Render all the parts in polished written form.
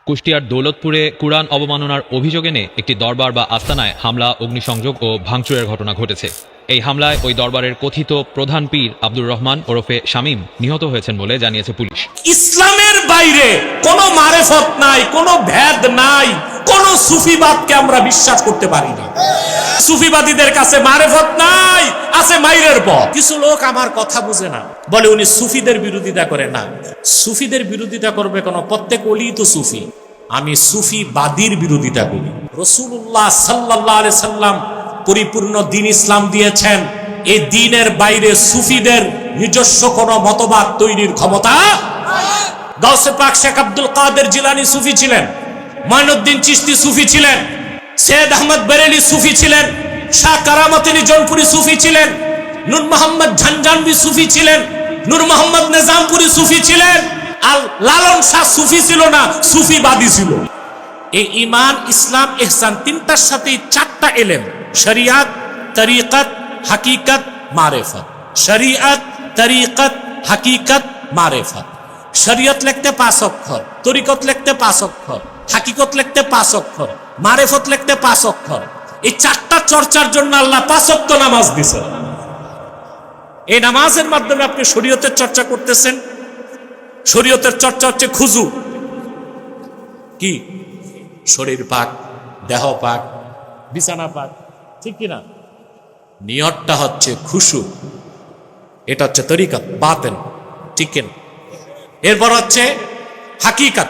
কুষ্টিয়ার দৌলতপুরে কুরআন অবমাননার অভিযোগ এনে একটি দরবার বা আস্তানায় হামলা, অগ্নিসংযোগ ও ভাঙচুরের ঘটনা ঘটেছে। এই হামলায় ওই দরবারের কথিত প্রধান পীর আব্দুর রহমান ওরফে শামীম নিহত হয়েছেন বলে জানিয়েছে পুলিশ। ইসলামের বাইরে কোনো মারেফত নাই, কোনো ভেদ নাই, কোন সুফিবাদকে আমরা বিশ্বাস করতে পারি না। সুফিবাদীদের কাছে মারেফত নাই, আছে মাইরের পথ। কিছু লোক আমার কথা বুঝে না, বলে উনি সুফিদের বিরোধিতা করে। না, সুফিদের বিরোধিতা করবে কেন? প্রত্যেক ওলি তো সুফি। আমি সুফিবাদীর বিরোধিতা করি। রাসূলুল্লাহ সাল্লাল্লাহু আলাইহি সাল্লাম পরিপূর্ণ দ্বীন ইসলাম দিয়েছেন। এই দ্বীনের বাইরে সুফিদের নিজস্ব কোনো মতবাদ তৈরির ক্ষমতা। গাউসে পাক শেখ আব্দুল কাদের জিলানী সুফি ছিলেন, মাইনুদ্দিন চিশতি সুফি ছিলেন, সৈয়দ আহমদ বেরেলি সুফি ছিলেন, শাহ কারামত আলী জৌনপুরি সুফি ছিলেন, নূর মোহাম্মদ ঝানঝানভি সুফি ছিলেন, নূর মোহাম্মদ নিজামপুরি সুফি ছিলেন। আর লালন শাহ সুফি ছিল না, সুফিবাদী ছিল। এই ঈমান, ইসলাম, ইহসান তিনটার সাথে চারটা এলেম: শরিয়াত, তরিকত, হাকিকত, মারিফত। শরিয়াত, তরিকত, হাকিকত, মারিফত। শরিয়ত লিখতে 5 অক্ষর, তরিকত লিখতে 5 অক্ষর, হাকিকত লিখতে 5 অক্ষর, মারিফত লিখতে 5 অক্ষর। এই চারটা চর্চার জন্য আল্লাহ 5 ওয়াক্ত নামাজ দিয়েছেন। এই নামাজের মাধ্যমে আপনি শরীয়তের চর্চা করতেছেন। শরীয়তের চর্চা হচ্ছে খুজু। কি? শরীর পাক, দেহ পাক, বিছানা পাক, ঠিক কিনা? নিয়তটা হচ্ছে খুশু, এটা হচ্ছে তরিকত, বাতেন, ঠিক কিনা? এরপর হচ্ছে হাকিকত,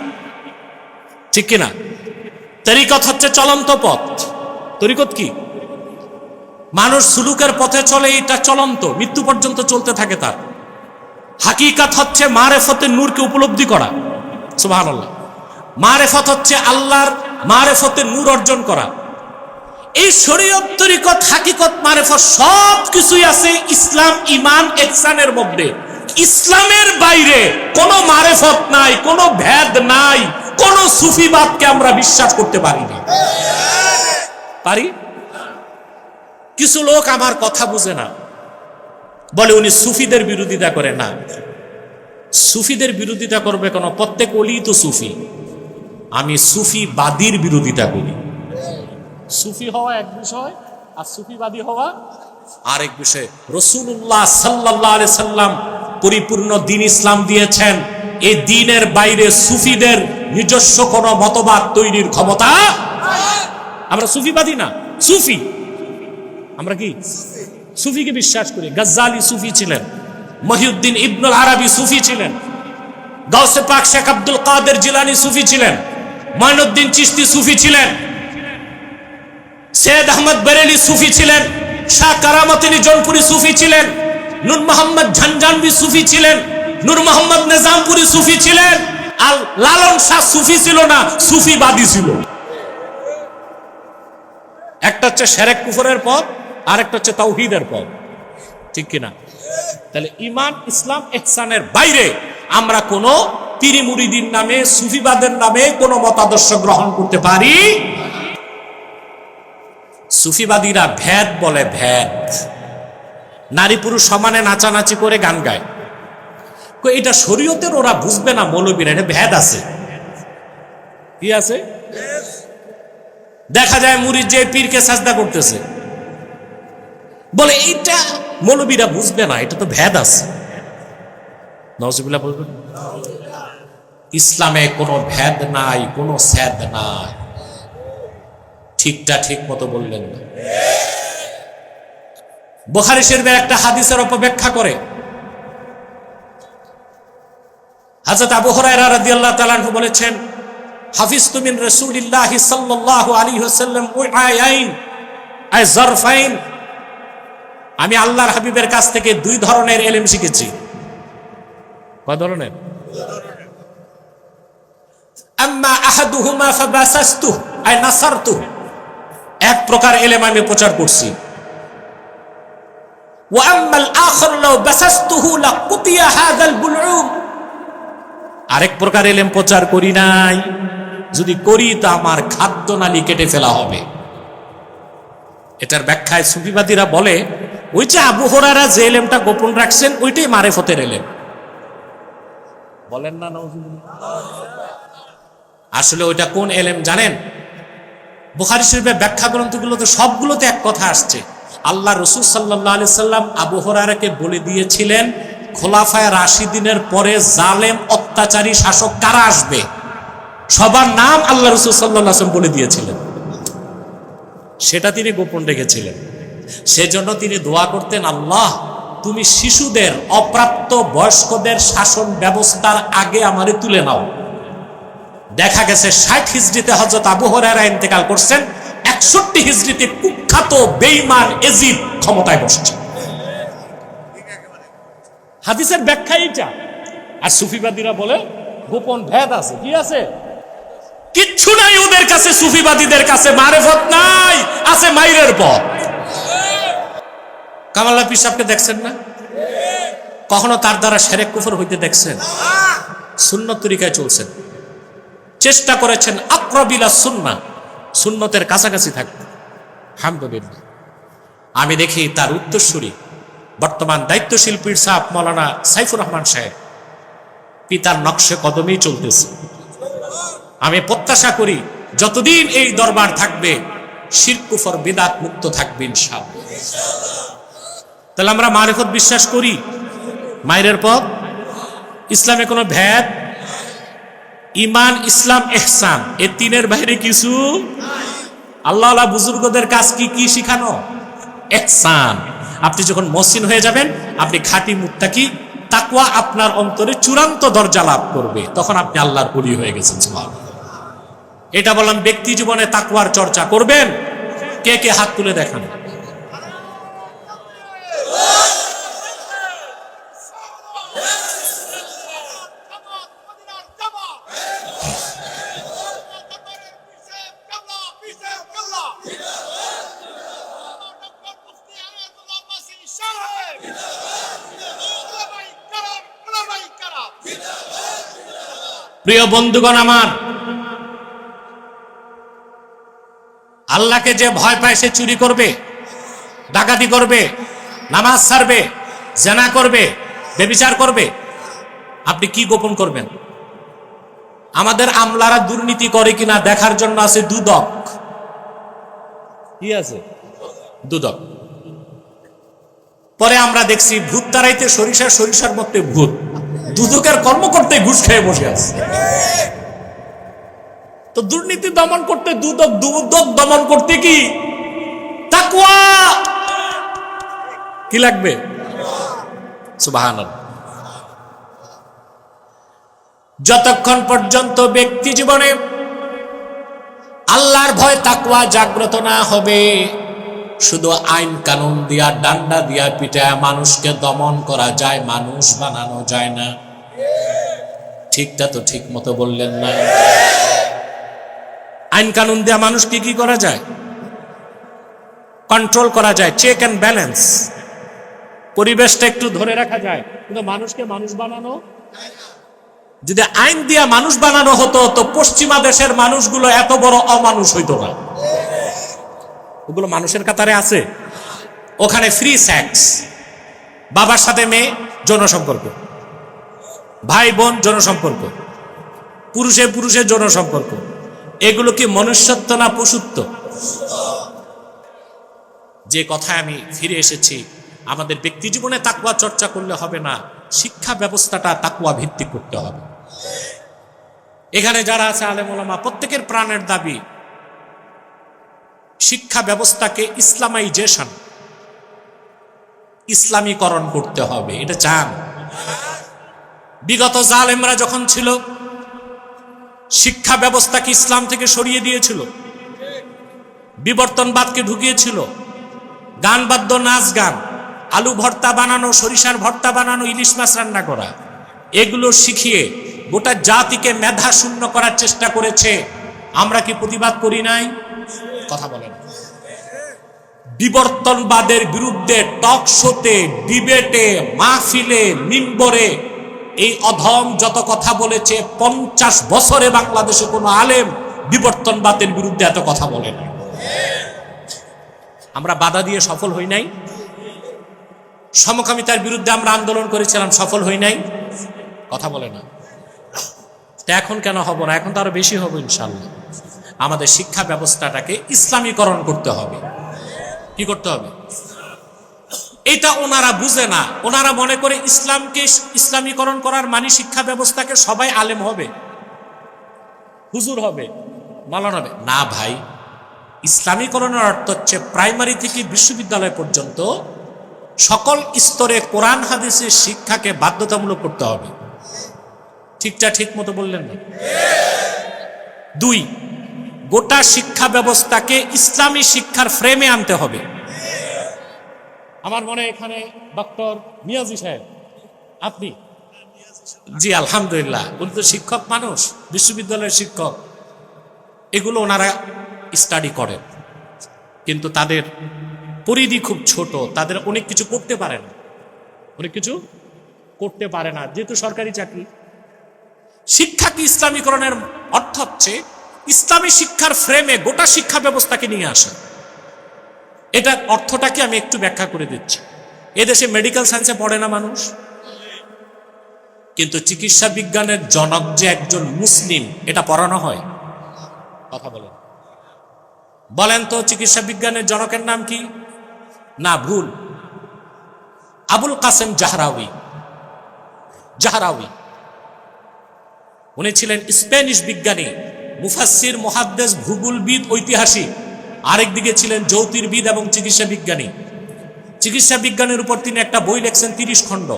ঠিক কিনা? তরিকত হচ্ছে চলন্ত পথ। তরিকত কি? মানুষ সুলুকের পথে চলে, এটা চলন্ত, মৃত্যু পর্যন্ত চলতে থাকে তার। হাকিকত হচ্ছে মারেফতের নূরকে উপলব্ধি করা। সুবহানাল্লাহ। মারেফত হচ্ছে আল্লাহর মারেফতের নূর অর্জন করা। এই শরীয়ত, তরিকত, হাকিকত, মারেফত সব কিছুই আছে ইসলাম, ঈমান, ইহসানের মধ্যে। ইসলামের বাইরে কোনো মারেফত নাই, কোনো ভেদ নাই, কোন সুফিবাদকে আমরা বিশ্বাস করতে পারি না। পারি? কিছু লোক আমার কথা বুঝে না, বলে উনি সুফিদের বিরোধিতা করে। না, সুফিদের বিরোধিতা করবে কেন? প্রত্যেক ওলি তো সুফি। আমি সুফিবাদীর বিরোধিতা করি। সুফি হওয়া এক বিষয়, আর সুফিবাদী হওয়া আরেক বিষয়। রাসূলুল্লাহ সাল্লাল্লাহু আলাইহি সাল্লাম পরিপূর্ণ দ্বীন ইসলাম দিয়েছেন। এই দ্বীনের বাইরে সুফিদের নিজস্ব কোনো মতবাদ তৈরির ক্ষমতা। আমরা সুফিবাদী না, সুফি। আমরা কি? সুফিকে বিশ্বাস করি। গজ্জালি সুফি ছিলেন, মহিউদ্দিন ইবনুল আরাবি সুফি ছিলেন, গাউসে পাক শেখ আব্দুল কাদের জিলানী সুফি ছিলেন, মাইনুদ্দিন চিশতি সুফি ছিলেন, সৈয়দ আহমদ বেরেলি সুফি ছিলেন, শাহ কারামত আলী জৌনপুরি সুফি ছিলেন, নূর মোহাম্মদ ঝানঝানভি সুফি ছিলেন, নূর মোহাম্মদ নিজামপুরি সুফি ছিলেন। আর লালন শাহ সুফি ছিল না, সুফিবাদী ছিল। একটা হচ্ছে শিরক কুফরের পথ, আর একটা হচ্ছে তাওহীদের পথ, ঠিক কিনা? তাহলে ঈমান, ইসলাম, ইহসানের বাইরে আমরা কোন পীরি মুরিদির নামে, সুফিবাদের নামে কোন মতাদর্শ গ্রহণ করতে পারি। সুফিবাদীরা ভেদ বলে, ভেদ। নারী পুরুষ সমানে নাচানাচি করে গান গায়। এটা শরীয়তের ওরা বুঝবে না, মৌলবীরা। এটা ভেদ আছে। কি আছে? দেখা যায় মুরিদ যে পীরকে সাজদা করতেছে, বলে এইটা মৌলবীরা বুঝবে না, এটা তো ভেদ আছে। নাউজুবিল্লাহ বলবেন। ইসলামে কোনো ভেদ নাই, কোনো সেদ নাই। ঠিকটা ঠিক মতো বললেন না। বুখারী শরীফের একটা হাদিসের অপব্যাখ্যা করে হযরত আবু হুরায়রা রাদিয়াল্লাহু তাআলা আনহু বলেছেন, হাফিজতু মিন রাসূলিল্লাহি সাল্লাল্লাহু আলাইহি ওয়াসাল্লাম উআয়াইন আই যারফাইন। আমি আল্লাহর হাবিবের কাছ থেকে 2 ধরনের ইলম শিখেছি। কয় ধরনের? আম্মা আহাদুহুমা ফাবাসাস্তু আই নাসারতু। এক প্রকার ইলম আমি প্রচার করছি। ওয়া আম্মাল আখার লাউ বাসাস্তুহু লাকুতিয়া হাযাল বুলউম। আরেক প্রকার ইলম প্রচার করি নাই, যদি করি তা আমার খাদ্যনালী কেটে ফেলা হবে। এটার ব্যাখ্যায় সুফিবাদীরা বলে, ওই যে আবু হুরায়রা যে ইলমটা গোপন রাখছেন ওইটাই মারিফতের ইলম। বলেন না নাউজুবিল্লাহ। আসলে ওইটা কোন এলেম জানেন? বুখারী শরীফের ব্যাখ্যা গ্রন্থগুলোতে সবগুলোতে এক কথা আসছে। আল্লাহ রাসূল সাল্লাল্লাহু আলাইহি সাল্লাম আবু হুরায়রাকে বলে দিয়েছিলেন খোলাফায়ে রাশিদিনের পরে জালেম অত্যাচারী শাসক কারা আসবে, সবার নাম আল্লাহ রাসূল সাল্লাল্লাহু আলাইহি ওয়াসাল্লাম বলে দিয়েছিলেন। সেটা তিনি গোপন রেখেছিলেন। সেজন্য তিনি দোয়া করতেন, আল্লাহ তুমি শিশুদের, অপ্রাপ্ত বয়স্কদের শাসন ব্যবস্থার আগে আমারে তুলে নাও। দেখা গেছে 60 হিজরিতে হযরত আবু হুরায়রা ইন্তেকাল করছেন, 61 হিজরিতে কুখ্যাত বেঈমান এজিদ ক্ষমতায় বসছে। হাদিসের ব্যাখ্যা এইটা। আর সুফিবাদীরা বলে গোপন ভেদ আছে। কি আছে? কিচ্ছু নাই ওদের কাছে। সুফিবাদীদের কাছে মারেফত নাই, আছে মাইরের পথ। কামাল পীর সাহেবকে দেখছেন না? কখনো তার দ্বারা শিরক কুফর হইতে দেখছেন? সুন্নত তরিকায় চলছেন, চেষ্টা করেছেন আকরাবিলা সুন্নাহ, সুন্নতের কাছাকাছি থাকতে। আলহামদুলিল্লাহ। আমি দেখি তার উত্তরসূরি বর্তমান দায়িত্বশীল পীর সাহেব মাওলানা সাইফুর রহমান সাহেব পিতার নকশে কদমেই চলতেছে। আমি প্রত্যাশা করি যতদিন এই দরবার থাকবে শিরক কুফর বিদআত মুক্ত থাকবে ইনশাআল্লাহ। তাহলে আমরা মারিফত বিশ্বাস করি, মাইরের পথ, ইসলামে কোনো ভেদ, ইমান, ইসলাম, ইহসান, এই তিনের বাইরে কিছু। আল্লাহ আল্লাহ বুজুর্গদের কাজ কি কি শিখানো? ইহসান। আপনি যখন মহসিন হয়ে যাবেন, আপনি খাঁটি মুত্তাকি, তাকওয়া আপনার অন্তরে চূড়ান্ত দরজা লাভ করবে, তখন আপনি আল্লাহর ওলি হয়ে গেছেন। সুবহানাল্লাহ। এটা বললাম ব্যক্তি জীবনে তাকওয়ার চর্চা করবেন। কে কে হাত তুলে দেখান? প্রিয় বন্ধুগণ আমার, আল্লাহকে যে ভয় পায় সে চুরি করবে, ডাকাতি করবে, নামাজ ছাড়বে, জেনা করবে, ব্যভিচার করবে। আপনি কি গোপন করবেন? আমাদের আমলারা দুর্নীতি করে কিনা দেখার জন্য আছে দুদক। কি আছে? দুদক। পরে আমরা দেখছি ভূত তাড়াইতে সরিষা, সরিষার মধ্যে ভূত। দুদকের কর্মকর্তা ঘুষ খেয়ে বসে আছে। তো দুর্নীতি দমন করতে দুদক, দুদক দমন করতে কি তাকওয়া কি লাগবে? সুবহানাল্লাহ। যতক্ষণ পর্যন্ত ব্যক্তি জীবনে আল্লাহর ভয় তাকওয়া জাগ্রত না হবে, শুধু আইন কানুন দিয়া, ডান্ডা দিয়া পিটায় মানুষকে দমন করা যায়, মানুষ বানানো যায় না। ঠিকটা তো ঠিক মতো বললেন না। আইন কানুন দিয়া মানুষকে কি করা যায়? কন্ট্রোল করা যায়, চেক অ্যান্ড ব্যালেন্স, পরিবেশটা একটু ধরে রাখা যায়, কিন্তু মানুষকে মানুষ বানানো। যদি আইন দিয়া মানুষ বানানো হতো তো পশ্চিমা দেশের মানুষগুলো এত বড় অমানুষ হইতো না। ওগুলো মানুষের কাতারে আছে। ওখানে ফ্রি সেক্স, বাবার সাথে মেয়ে যৌন সম্পর্ক, ভাই বোন যৌন সম্পর্ক, পুরুষে পুরুষে যৌন সম্পর্ক। এগুলো কি মনুষ্যত্ব না পশুত্ব? যে কথায় আমি ফিরে এসেছি, আমাদের ব্যক্তি জীবনে তাকওয়া চর্চা করলে হবে না, শিক্ষা ব্যবস্থাটা তাকওয়া ভিত্তিক করতে হবে। এখানে যারা আছে আলেম ওলামা, প্রত্যেকের প্রাণের দাবি শিক্ষা ব্যবস্থাকে ইসলামাইজেশন, ইসলামীকরণ করতে হবে। এটা চান? বিগত জালেমরা যখন ছিল, শিক্ষা ব্যবস্থাকে ইসলাম থেকে সরিয়ে দিয়েছিল, বিবর্তনবাদকে ঢুকিয়েছিল, গান বাদ্য, নাচ গান, আলু ভর্তা বানানো, সরিষার ভর্তা বানানো, ইলিশ মাছ রান্না করা, এগুলো শিখিয়ে গোটা জাতিকে মেধা শূন্য করার চেষ্টা করেছে। আমরা কি প্রতিবাদ করি নাই? কথা বলেন। বিবর্তনবাদের বিরুদ্ধে টক শোতে, ডিবেটে, মাহফিলে, মিম্বরে এই অধম যত কথা বলেছে, 50 বছরে বাংলাদেশে কোনো আলেম বিবর্তনবাদের বিরুদ্ধে এত কথা বলে না। আমরা বাধা দিয়ে সফল হই নাই। সমকামিতার বিরুদ্ধে আমরা আন্দোলন করেছিলাম, সফল হই নাই। কথা বলে না। তা এখন কেন হব না? এখন তো আরো বেশি হবো ইনশাল্লাহ। আমাদের শিক্ষা ব্যবস্থাটাকে ইসলামীকরণ করতে হবে। কি করতে হবে? এটা ওনারা বুঝে না। ওনারা মনে করে ইসলামকে ইসলামীকরণ করার মানে শিক্ষা ব্যবস্থাকে সবাই আলেম হবে, হুজুর হবে, মাওলানা হবে। না ভাই, ইসলামীকরণের অর্থ হচ্ছে প্রাইমারি থেকে বিশ্ববিদ্যালয় পর্যন্ত সকল স্তরে কোরআন হাদিসের শিক্ষাকে বাধ্যতামূলক করতে হবে। ঠিকটা ঠিক মতো বললেন না? 2, গোটা শিক্ষা ব্যবস্থাকে ইসলামী শিক্ষার ফ্রেমে আনতে হবে। আমার মনে এখানে ডক্টর মিয়াজি সাহেব, আপনি? জি আলহামদুলিল্লাহ, উনি তো শিক্ষক মানুষ, বিশ্ববিদ্যালয়ের শিক্ষক। এগুলো ওনারা স্টাডি করেন, কিন্তু তাদের পরিধি খুব ছোট, তাদের অনেক কিছু করতে পারে না, অনেক কিছু করতে পারে না, যেহেতু সরকারি চাকরি। শিক্ষাকে ইসলামীকরণের অর্থ হচ্ছে ইসলামী শিক্ষার ফ্রেমে গোটা শিক্ষা ব্যবস্থাকে নিয়ে আসা। এটা অর্থটাকে আমি একটু ব্যাখ্যা করে দিচ্ছি। এদেশে মেডিকেল সায়েন্সে পড়ে না মানুষ, কিন্তু চিকিৎসা বিজ্ঞানের জনক যে একজন মুসলিম, এটা পড়ানো হয়? কথা বলেন, বলেন তো চিকিৎসা বিজ্ঞানের জনকের নাম কি? না, ভুল, আবুল কাসেম জাহরাউই। উনি ছিলেন স্প্যানিশ বিজ্ঞানী, মুফাসসির, মুহাদ্দিস, ভূগোলবিদ, ঐতিহাসিক। আরেকদিকে ছিলেন জ্যোতির্বিদ এবং চিকিৎসা বিজ্ঞানী। চিকিৎসা বিজ্ঞানের উপর তিনি একটা বই লিখছেন 30 খণ্ড।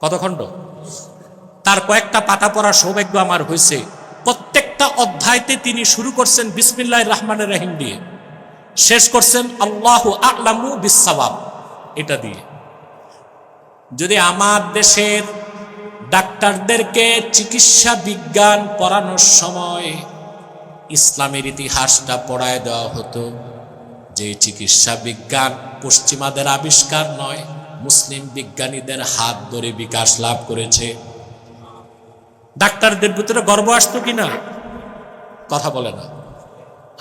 কত খণ্ড? তার কয়েকটা পাতা পড়ার সৌভাগ্য আমার হয়েছে। প্রত্যেকটা অধ্যায়তে তিনি শুরু করছেন বিসমিল্লাহির রহমানির রহিম দিয়ে, শেষ করছেন আল্লাহু আ'লামু বিসসাওয়াব এটা দিয়ে। যদি আমার দেশের ডাক্তারদেরকে চিকিৎসা বিজ্ঞান পড়ানোর সময় ইসলামের ইতিহাসটা পড়ায় দেওয়া হতো, যে চিকিৎসা বিজ্ঞান পশ্চিমাদের আবিষ্কার নয়, মুসলিম বিজ্ঞানীদের হাত ধরে বিকাশ লাভ করেছে, ডাক্তারদের ভিতরে গর্ব আসতো কিনা? কথা বলে না,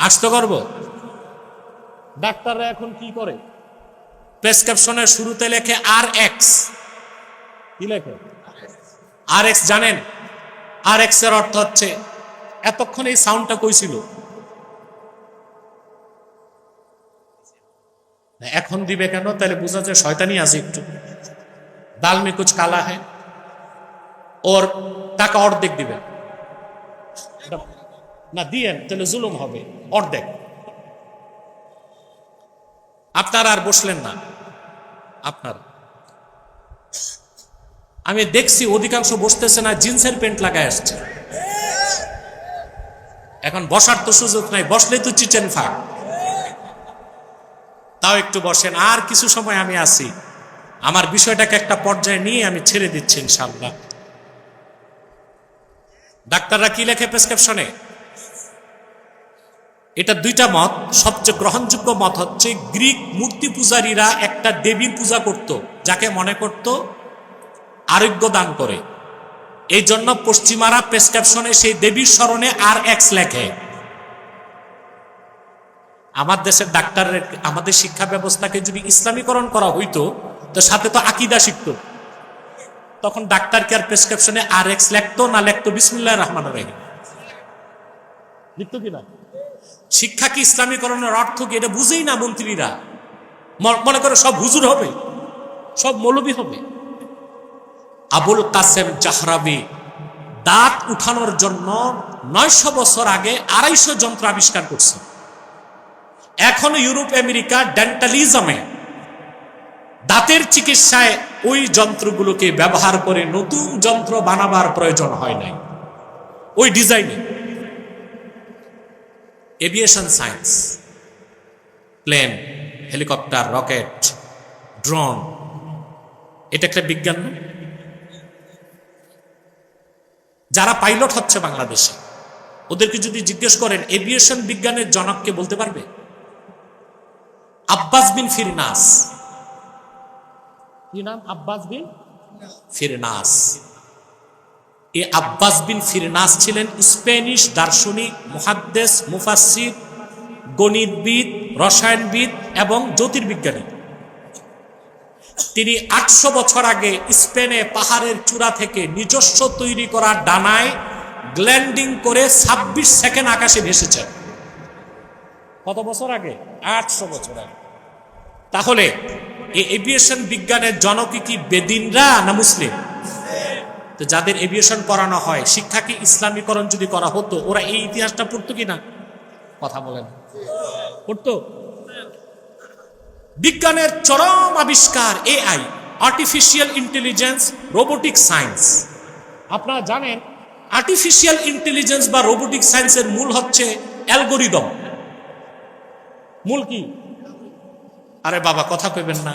আসতো গর্ব? ডাক্তাররা এখন কি করে? প্রেসক্রিপশনের শুরুতে লেখে RX। কি লেখে? RX জানেন? RX এর অর্থ হচ্ছে, এতক্ষণ এই সাউন্ডটা কই ছিল? এখন দিবে কেন? তাহলে বোঝা যায় শয়তানি আছে একটু। দাল মে কুছ কালা হ্যায়, ওর টাকা অর্ধেক দিবেন না, দিয়েন তাহলে জুলুম হবে, অর্ধেক। আপনারা আর বসলেন না। আপনার আমি দেখছি অধিকাংশ বসতেছে না, জিন্সের প্যান্ট লাগায় আসছে। এখন বসার তো সুযোগ নাই, বসলেই তো চিচেন ফাঁক। তাও একটু বসেন, আর কিছু সময় আমি আছি। আমার বিষয়টাকে একটা পর্যায়ে নিয়ে আমি ছেড়ে দিচ্ছি ইনশাআল্লাহ। ডাক্তাররা কি লেখে প্রেসক্রিপশনে? এটা 2টা মত। সবচেয়ে গ্রহণযোগ্য মত হচ্ছে, গ্রিক মূর্তি পূজারীরা একটা দেবীর পূজা করত, যাকে মনে করত আরোগ্য দান করে। এই জন্য পশ্চিমারা প্রেসক্রিপশনে সেই দেবীর স্মরণে RX লেখে। আমার দেশের ডাক্তারের, আমাদের শিক্ষা ব্যবস্থাকে যদি ইসলামীকরণ করা হইতো, তো সাথে তো আকীদা শিখতো। তখন ডাক্তার কি আর প্রেসক্রিপশনে RX লিখতো না, লিখতো বিসমিল্লাহির রহমানির রহিম? লিখতো কিনা? শিক্ষা কি ইসলামীকরণের অর্থ কি? এটা বুঝেই না মন্ত্রীরা। মনে করে সব হুজুর হবে, সব মৌলবী হবে। আবুল কাসেম জাহরাবি দাঁত উঠানোর জন্য 900 বছর আগে 250 যন্ত্র আবিষ্কার করছে। এখন ইউরোপ আমেরিকা ডেন্টালিজমে, দাঁতের চিকিৎসায় ওই যন্ত্রগুলোকে ব্যবহার করে নতুন যন্ত্র বানাবার প্রয়োজন হয় নাই, ওই ডিজাইনে। Aviation science, plane, helicopter, rocket, drone, এটা একটা বিজ্ঞান না? যারা পাইলট হচ্ছে বাংলাদেশে, ওদেরকে যদি জিজ্ঞেস করেন এভিয়েশন বিজ্ঞানের জনককে, বলতে পারবে? আব্বাস বিন ফিরনাস। কি নাম? আব্বাস বিন ফিরনাস। এই আব্বাস বিন ফিরনাস ছিলেন স্প্যানিশ দার্শনিক, মুহাদ্দিস, মুফাসসির, গণিতবিদ, রসায়নবিদ এবং জ্যোতির্বিজ্ঞানী। তিনি 800 বছর আগে স্পেনে পাহাড়ের চূড়া থেকে নিজস্ব তৈরি করা ডানায় গ্ল্যান্ডিং করে 26 সেকেন্ড আকাশে ভেসেছেন। কত বছর আগে? 800 বছর আগে। তাহলে এই এভিয়েশন বিজ্ঞানের জনক কি বেদিনরা না মুসলিম? তো যাদের এভিয়েশন পড়ানো হয়, শিক্ষা কি ইসলামীকরণ যদি করা হতো, ওরা এই ইতিহাসটা পড়তো কিনা? কথা বলেন, পড়তো? বিজ্ঞানের চরম আবিষ্কার AI, artificial intelligence, robotic science. আপনারা জানেন আর্টিফিশিয়াল ইন্টেলিজেন্স বা রোবোটিক সায়েন্সের মূল হচ্ছে অ্যালগোরিদম। মূল কি? আরে বাবা কথা কইবেন না।